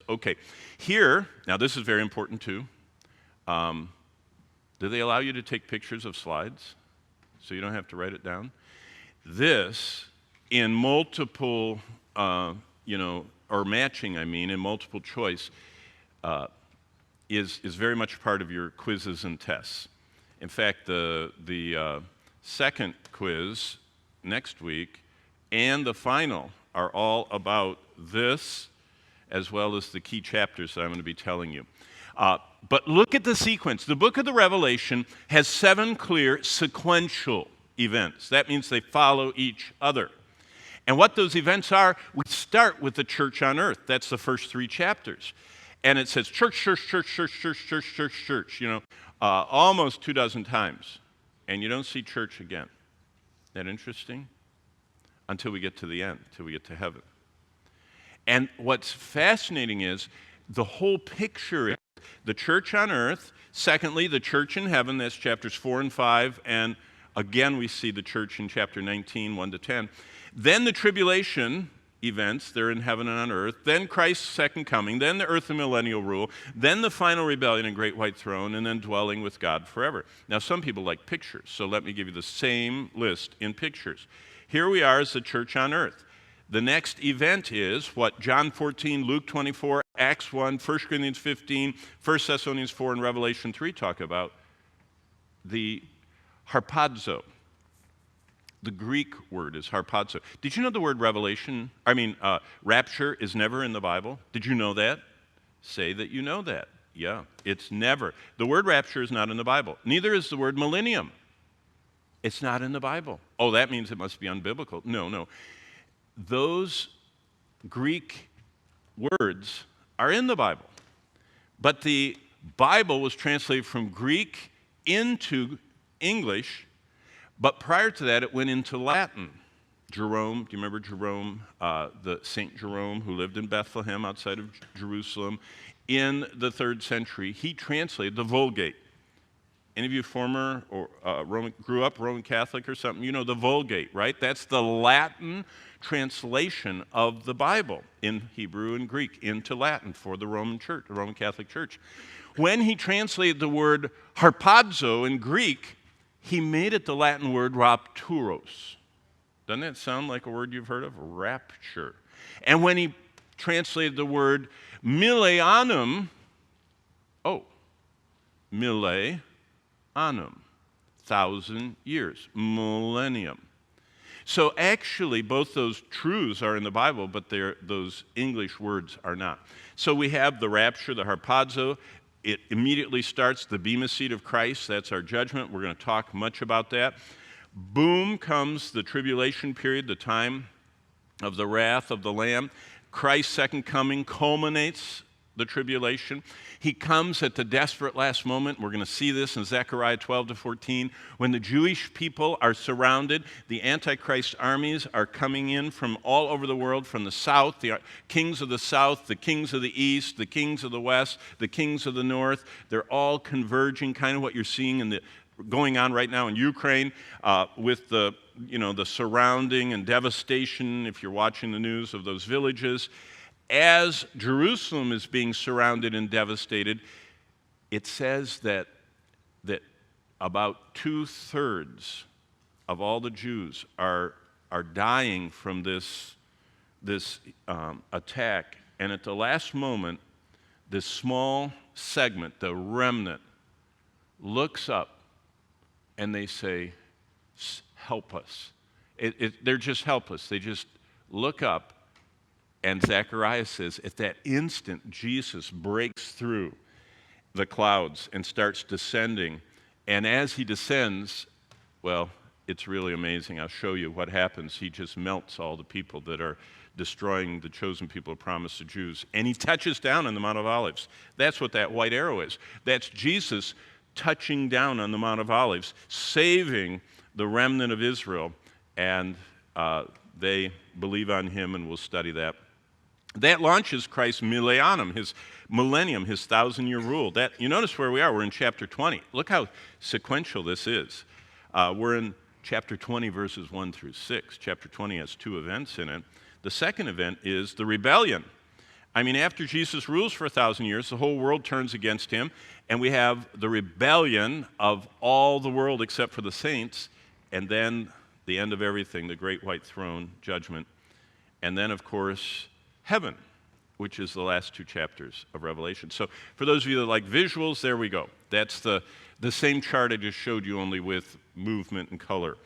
Okay, here, now this is very important too. Do they allow you to take pictures of slides so you don't have to write it down? This, in multiple, or matching, in multiple choice, is very much part of your quizzes and tests. In fact, the second quiz next week and the final are all about this, as well as the key chapters that I'm going to be telling you. But look at the sequence. The book of the Revelation has 7 clear sequential events. That means they follow each other. And what those events are, we start with the church on earth. That's the first 3 chapters. And it says church, church, church, church, church, church, church, church, almost 24 times. And you don't see church again. Isn't that interesting? Until we get to the end, until we get to heaven. And what's fascinating is the whole picture is the church on earth, secondly, the church in heaven, that's chapters 4 and 5, and again we see the church in chapter 19, 1 to 10. Then the tribulation events, they're in heaven and on earth, then Christ's second coming, then the earth and millennial rule, then the final rebellion and great white throne, and then dwelling with God forever. Now some people like pictures, so let me give you the same list in pictures. Here we are as the church on earth. The next event is what John 14, Luke 24, Acts 1, 1 Corinthians 15, 1 Thessalonians 4, and Revelation 3 talk about the harpazo. The Greek word is harpazo. Did you know the word rapture is never in the Bible? Did you know that? Say that you know that. Yeah, it's never. The word rapture is not in the Bible. Neither is the word millennium. It's not in the Bible. Oh, that means it must be unbiblical. No. Those Greek words are in the Bible. But the Bible was translated from Greek into English, but prior to that it went into Latin. Jerome, do you remember Jerome, the Saint Jerome who lived in Bethlehem outside of Jerusalem in the 3rd century? He translated the Vulgate. Any of you former or grew up Roman Catholic or something, you know the Vulgate, right? That's the Latin translation of the Bible in Hebrew and Greek into Latin for the Roman Church, the Roman Catholic Church. When he translated the word harpazo in Greek, he made it the Latin word rapturos. Doesn't that sound like a word you've heard of? Rapture. And when he translated the word millennium, millennium, 1,000 years, millennium. So actually, both those truths are in the Bible, but those English words are not. So we have the rapture, the harpazo. It immediately starts the bema seat of Christ. That's our judgment. We're going to talk much about that. Boom comes the tribulation period, the time of the wrath of the Lamb. Christ's second coming culminates the tribulation. He comes at the desperate last moment. We're going to see this in Zechariah 12 to 14. When the Jewish people are surrounded, the Antichrist armies are coming in from all over the world, from the south, the kings of the south, the kings of the east, the kings of the west, the kings of the north. They're all converging, kind of what you're seeing going on right now in Ukraine with the surrounding and devastation, if you're watching the news, of those villages. As Jerusalem is being surrounded and devastated, it says that about 2/3 of all the Jews are dying from this attack. And at the last moment, this small segment, the remnant, looks up and they say, "Help us." They're just helpless. They just look up. And Zechariah says, at that instant, Jesus breaks through the clouds and starts descending. And as he descends, well, it's really amazing. I'll show you what happens. He just melts all the people that are destroying the chosen people of promise, the Jews. And he touches down on the Mount of Olives. That's what that white arrow is. That's Jesus touching down on the Mount of Olives, saving the remnant of Israel. And they believe on him, and we'll study that. That launches Christ's millennium, his 1,000-year rule. You notice where we are. We're in chapter 20. Look how sequential this is. We're in chapter 20, verses 1 through 6. Chapter 20 has 2 events in it. The second event is the rebellion. I mean, after Jesus rules for 1,000 years, the whole world turns against him, and we have the rebellion of all the world except for the saints, and then the end of everything, the great white throne, judgment, and then, of course, heaven, which is the last 2 chapters of Revelation. So for those of you that like visuals, there we go. That's the same chart I just showed you, only with movement and color.